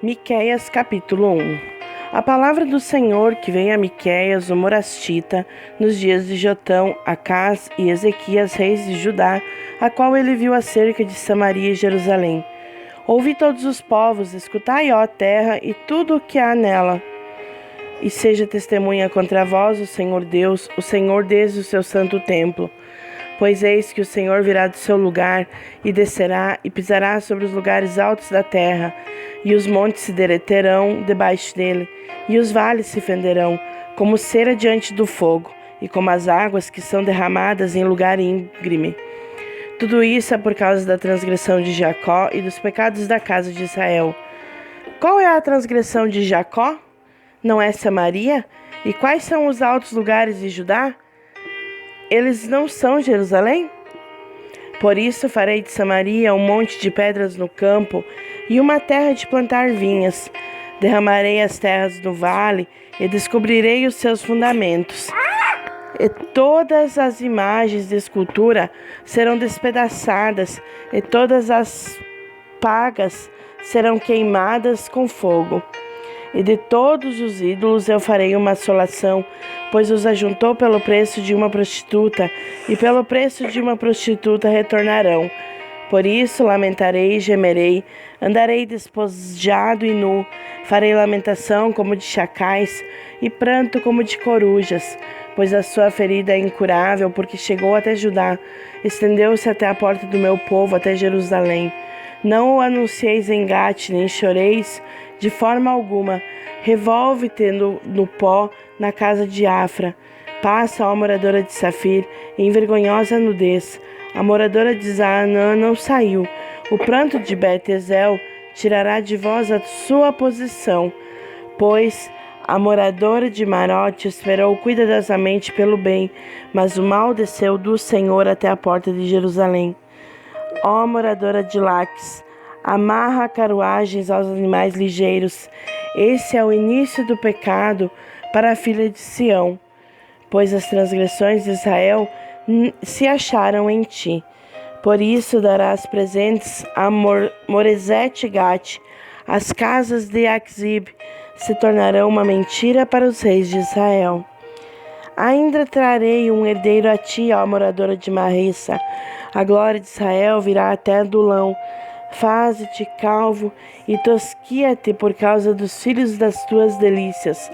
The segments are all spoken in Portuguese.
Miqueias capítulo 1. A palavra do Senhor que veio a Miqueias, o morastita, nos dias de Jotão, Acás e Ezequias, reis de Judá, a qual ele viu acerca de Samaria e Jerusalém. Ouvi todos os povos, escutai, ó terra, e tudo o que há nela. E seja testemunha contra vós o Senhor Deus, o Senhor desde o seu santo templo. Pois eis que o Senhor virá do seu lugar, e descerá, e pisará sobre os lugares altos da terra, e os montes se derreterão debaixo dele, e os vales se fenderão, como cera diante do fogo, e como as águas que são derramadas em lugar íngreme. Tudo isso é por causa da transgressão de Jacó e dos pecados da casa de Israel. Qual é a transgressão de Jacó? Não é Samaria? E quais são os altos lugares de Judá? Eles não são Jerusalém? Por isso farei de Samaria um monte de pedras no campo e uma terra de plantar vinhas. Derramarei as terras do vale e descobrirei os seus fundamentos. E todas as imagens de escultura serão despedaçadas, e todas as pagas serão queimadas com fogo. E de todos os ídolos eu farei uma assolação, pois os ajuntou pelo preço de uma prostituta, e pelo preço de uma prostituta retornarão. Por isso lamentarei e gemerei, andarei despojado e nu, farei lamentação como de chacais, e pranto como de corujas, pois a sua ferida é incurável, porque chegou até Judá, estendeu-se até a porta do meu povo, até Jerusalém. Não o anuncieis em Gate, nem choreis de forma alguma. Revolve-te no pó na casa de Afra. Passa, ó moradora de Safir, em vergonhosa nudez. A moradora de Zaanã não saiu. O pranto de Bet-Ezel tirará de vós a sua posição. Pois a moradora de Marote esperou cuidadosamente pelo bem, mas o mal desceu do Senhor até a porta de Jerusalém. Ó moradora de Laques, amarra carruagens aos animais ligeiros. Esse é o início do pecado para a filha de Sião, pois as transgressões de Israel se acharam em ti. Por isso darás presentes a Moresete e Gate. As casas de Aquzib se tornarão uma mentira para os reis de Israel. Ainda trarei um herdeiro a ti, ó moradora de Marressa. A glória de Israel virá até Adulão. Faze-te calvo e tosquia-te por causa dos filhos das tuas delícias.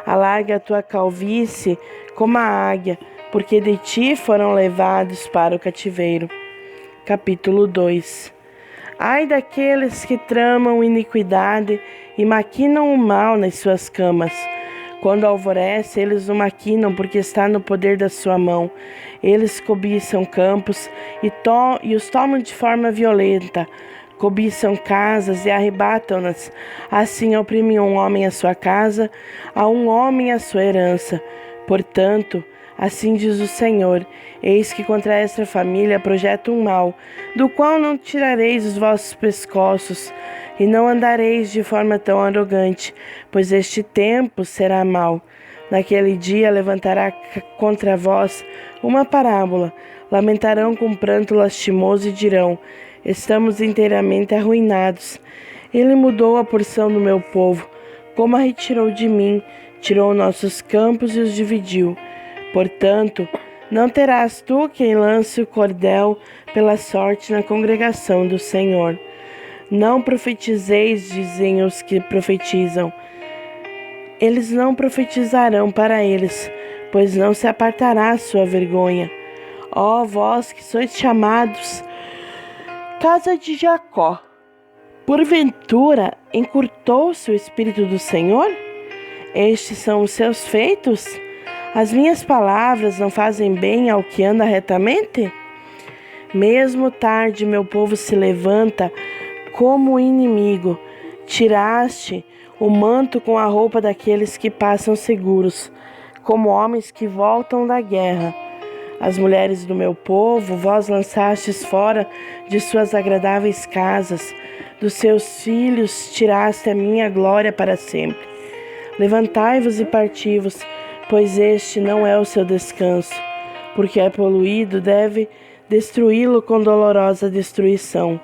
Alarga a tua calvície como a águia, porque de ti foram levados para o cativeiro. Capítulo 2. Ai daqueles que tramam iniquidade e maquinam o mal nas suas camas. Quando alvorece, eles o maquinam, porque está no poder da sua mão. Eles cobiçam campos e os tomam de forma violenta. Cobiçam casas e arrebatam-nas. Assim oprimem um homem a sua casa, a um homem a sua herança. Portanto, assim diz o Senhor: eis que contra esta família projeto um mal, do qual não tirareis os vossos pescoços, e não andareis de forma tão arrogante, pois este tempo será mau. Naquele dia levantará contra vós uma parábola, lamentarão com pranto lastimoso e dirão: estamos inteiramente arruinados. Ele mudou a porção do meu povo, como a retirou de mim, tirou nossos campos e os dividiu. Portanto, não terás tu quem lance o cordel pela sorte na congregação do Senhor. Não profetizeis, dizem os que profetizam. Eles não profetizarão para eles, pois não se apartará a sua vergonha. Ó vós que sois chamados casa de Jacó, porventura encurtou-se o Espírito do Senhor? Estes são os seus feitos? As minhas palavras não fazem bem ao que anda retamente? Mesmo tarde meu povo se levanta como inimigo. Tiraste o manto com a roupa daqueles que passam seguros, como homens que voltam da guerra. As mulheres do meu povo vós lançastes fora de suas agradáveis casas. Dos seus filhos tiraste a minha glória para sempre. Levantai-vos e parti-vos, pois este não é o seu descanso. Porque é poluído, deve destruí-lo com dolorosa destruição.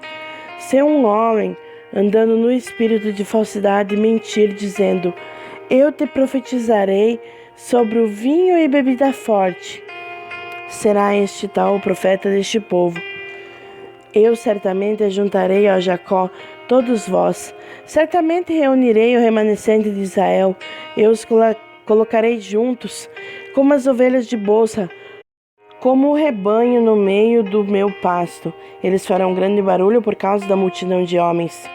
Se um homem andando no espírito de falsidade e mentir, dizendo: eu te profetizarei sobre o vinho e bebida forte. Será este tal o profeta deste povo. Eu certamente ajuntarei a Jacó todos vós. Certamente reunirei o remanescente de Israel. Eu os colocarei juntos, como as ovelhas de bolsa, como o rebanho no meio do meu pasto. Eles farão grande barulho por causa da multidão de homens.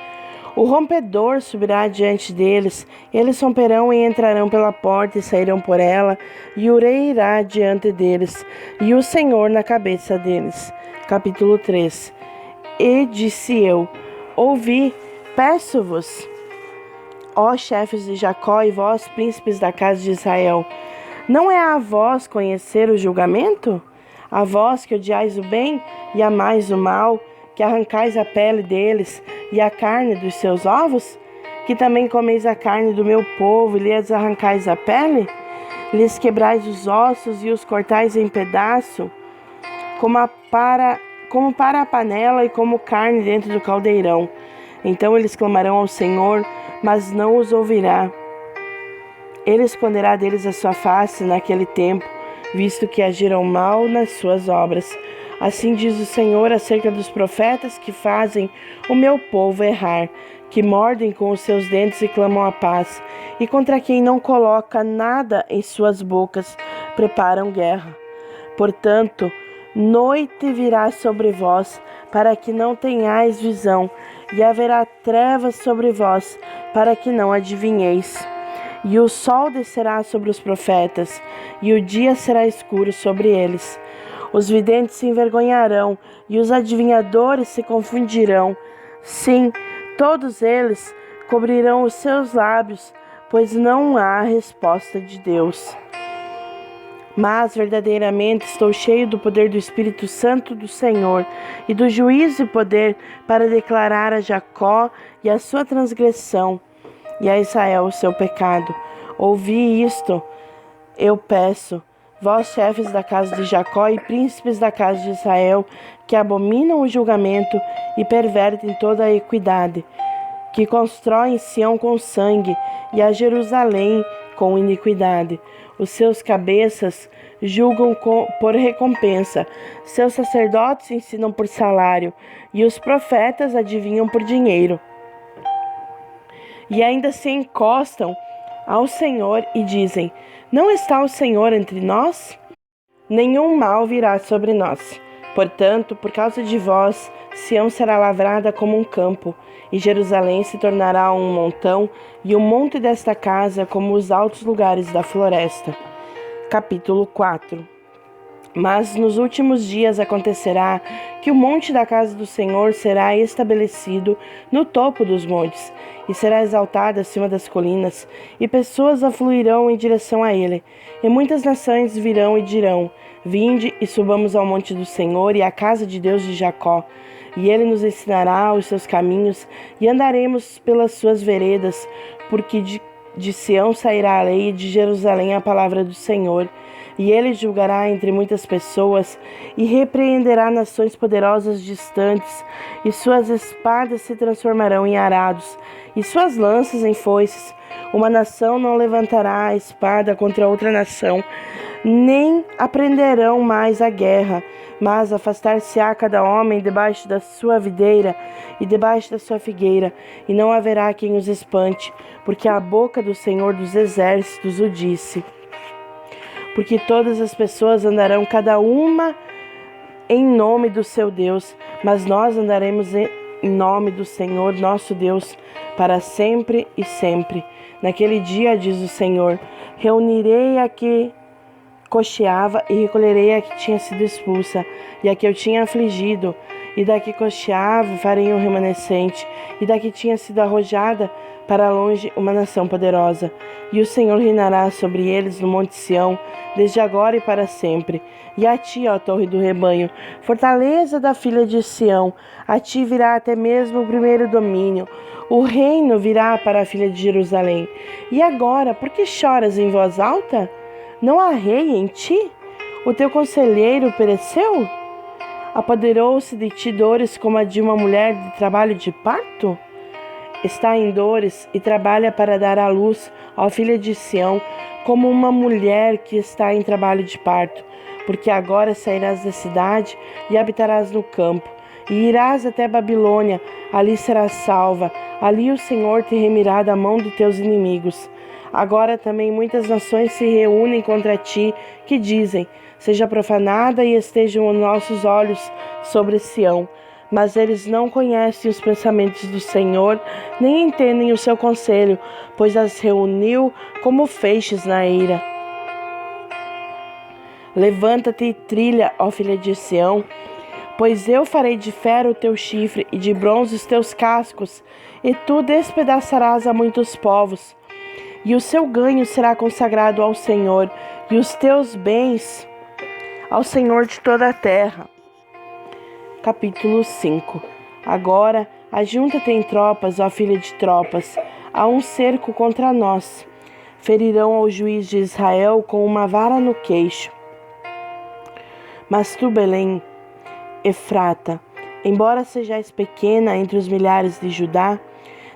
O rompedor subirá diante deles, eles romperão e entrarão pela porta e sairão por ela, e o rei irá diante deles, e o Senhor na cabeça deles. Capítulo 3. E disse eu: ouvi, peço-vos, ó chefes de Jacó e vós, príncipes da casa de Israel, não é a vós conhecer o julgamento? A vós que odiais o bem e amais o mal, que arrancais a pele deles e a carne dos seus ovos? Que também comeis a carne do meu povo e lhes arrancais a pele? Lhes quebrais os ossos e os cortais em pedaço, como para a panela e como carne dentro do caldeirão. Então eles clamarão ao Senhor, mas não os ouvirá. Ele esconderá deles a sua face naquele tempo, visto que agiram mal nas suas obras. Assim diz o Senhor acerca dos profetas que fazem o meu povo errar, que mordem com os seus dentes e clamam a paz, e contra quem não coloca nada em suas bocas, preparam guerra. Portanto, noite virá sobre vós, para que não tenhais visão, e haverá trevas sobre vós, para que não adivinheis. E o sol descerá sobre os profetas, e o dia será escuro sobre eles. Os videntes se envergonharão, e os adivinhadores se confundirão. Sim, todos eles cobrirão os seus lábios, pois não há resposta de Deus. Mas verdadeiramente estou cheio do poder do Espírito Santo do Senhor e do juízo e poder para declarar a Jacó e a sua transgressão e a Israel o seu pecado. Ouvi isto, eu peço, vós chefes da casa de Jacó e príncipes da casa de Israel, que abominam o julgamento e pervertem toda a equidade, que constroem Sião com sangue e a Jerusalém com iniquidade. Os seus cabeças julgam por recompensa, seus sacerdotes ensinam por salário, e os profetas adivinham por dinheiro. E ainda se encostam ao Senhor e dizem: não está o Senhor entre nós? Nenhum mal virá sobre nós. Portanto, por causa de vós, Sião será lavrada como um campo, e Jerusalém se tornará um montão, e o monte desta casa como os altos lugares da floresta. Capítulo 4. Mas nos últimos dias acontecerá que o monte da casa do Senhor será estabelecido no topo dos montes, e será exaltado acima das colinas, e pessoas afluirão em direção a ele. E muitas nações virão e dirão: vinde e subamos ao monte do Senhor e à casa de Deus de Jacó. E ele nos ensinará os seus caminhos, e andaremos pelas suas veredas, porque de Sião sairá a lei, e de Jerusalém a palavra do Senhor. E ele julgará entre muitas pessoas, e repreenderá nações poderosas distantes, e suas espadas se transformarão em arados, e suas lanças em foices. Uma nação não levantará a espada contra outra nação, nem aprenderão mais a guerra, mas afastar-se-á cada homem debaixo da sua videira e debaixo da sua figueira, e não haverá quem os espante, porque a boca do Senhor dos Exércitos o disse. Porque todas as pessoas andarão cada uma em nome do seu Deus, mas nós andaremos em nome do Senhor nosso Deus, para sempre e sempre. Naquele dia, diz o Senhor, reunirei a que cocheava e recolherei a que tinha sido expulsa, e a que eu tinha afligido, e da que cocheava farei um remanescente, e da que tinha sido arrojada para longe uma nação poderosa. E o Senhor reinará sobre eles no monte Sião, desde agora e para sempre. E a ti, ó torre do rebanho, fortaleza da filha de Sião, a ti virá até mesmo o primeiro domínio. O reino virá para a filha de Jerusalém. E agora, por que choras em voz alta? Não há rei em ti? O teu conselheiro pereceu? Apoderou-se de ti dores como a de uma mulher de trabalho de parto? está em dores e trabalha para dar à luz à filha de Sião, como uma mulher que está em trabalho de parto. Porque agora sairás da cidade e habitarás no campo, e irás até Babilônia, ali serás salva, ali o Senhor te remirá da mão de teus inimigos. Agora também muitas nações se reúnem contra ti, que dizem: seja profanada e estejam os nossos olhos sobre Sião. Mas eles não conhecem os pensamentos do Senhor, nem entendem o seu conselho, pois as reuniu como feixes na eira. Levanta-te e trilha, ó filha de Sião, pois eu farei de ferro o teu chifre e de bronze os teus cascos, e tu despedaçarás a muitos povos. E o seu ganho será consagrado ao Senhor, e os teus bens ao Senhor de toda a terra. Capítulo 5. Agora, ajunta-te em tropas, ó filha de tropas, há um cerco contra nós. Ferirão ao juiz de Israel com uma vara no queixo. Mas tu, Belém, Efrata, embora sejais pequena entre os milhares de Judá,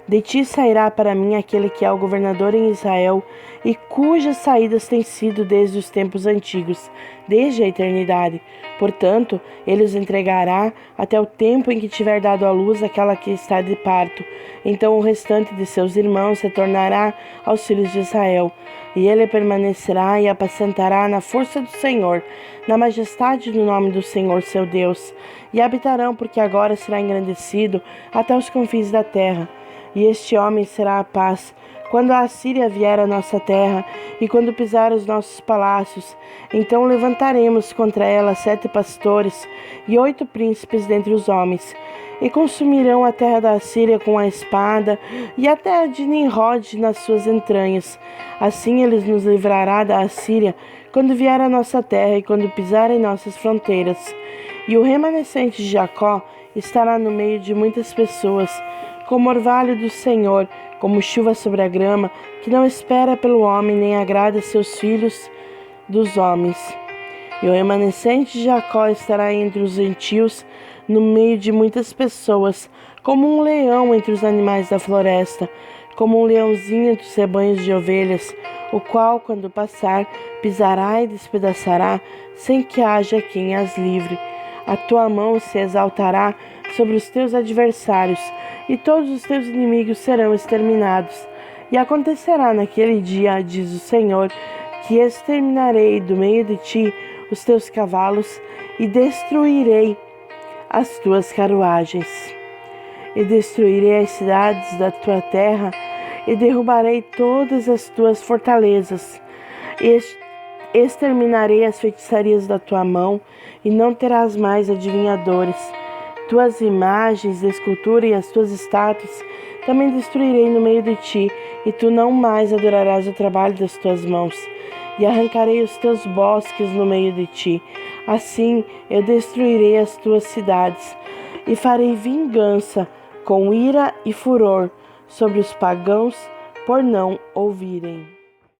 de ti sairá para mim aquele que é o governador em Israel e cujas saídas têm sido desde os tempos antigos, desde a eternidade. Portanto, ele os entregará até o tempo em que tiver dado à luz aquela que está de parto. Então o restante de seus irmãos retornará aos filhos de Israel, e ele permanecerá e apacentará na força do Senhor, na majestade do nome do Senhor seu Deus, e habitarão, porque agora será engrandecido até os confins da terra. E este homem será a paz, quando a Assíria vier à nossa terra, e quando pisar os nossos palácios. Então levantaremos contra ela 7 pastores e 8 príncipes dentre os homens, e consumirão a terra da Assíria com a espada, e a terra de Nimrod nas suas entranhas. Assim ele nos livrará da Assíria, quando vier à nossa terra e quando pisar em nossas fronteiras. E o remanescente de Jacó estará no meio de muitas pessoas, como orvalho do Senhor, como chuva sobre a grama, que não espera pelo homem, nem agrada seus filhos dos homens. E o remanescente de Jacó estará entre os gentios, no meio de muitas pessoas, como um leão entre os animais da floresta, como um leãozinho entre os rebanhos de ovelhas, o qual, quando passar, pisará e despedaçará, sem que haja quem as livre. A tua mão se exaltará sobre os teus adversários, e todos os teus inimigos serão exterminados. E acontecerá naquele dia, diz o Senhor, que exterminarei do meio de ti os teus cavalos, e destruirei as tuas carruagens. E destruirei as cidades da tua terra, e derrubarei todas as tuas fortalezas. Exterminarei as feitiçarias da tua mão, e não terás mais adivinhadores. Tuas imagens de escultura e as tuas estátuas também destruirei no meio de ti, e tu não mais adorarás o trabalho das tuas mãos. E arrancarei os teus bosques no meio de ti. Assim eu destruirei as tuas cidades, e farei vingança com ira e furor sobre os pagãos por não ouvirem.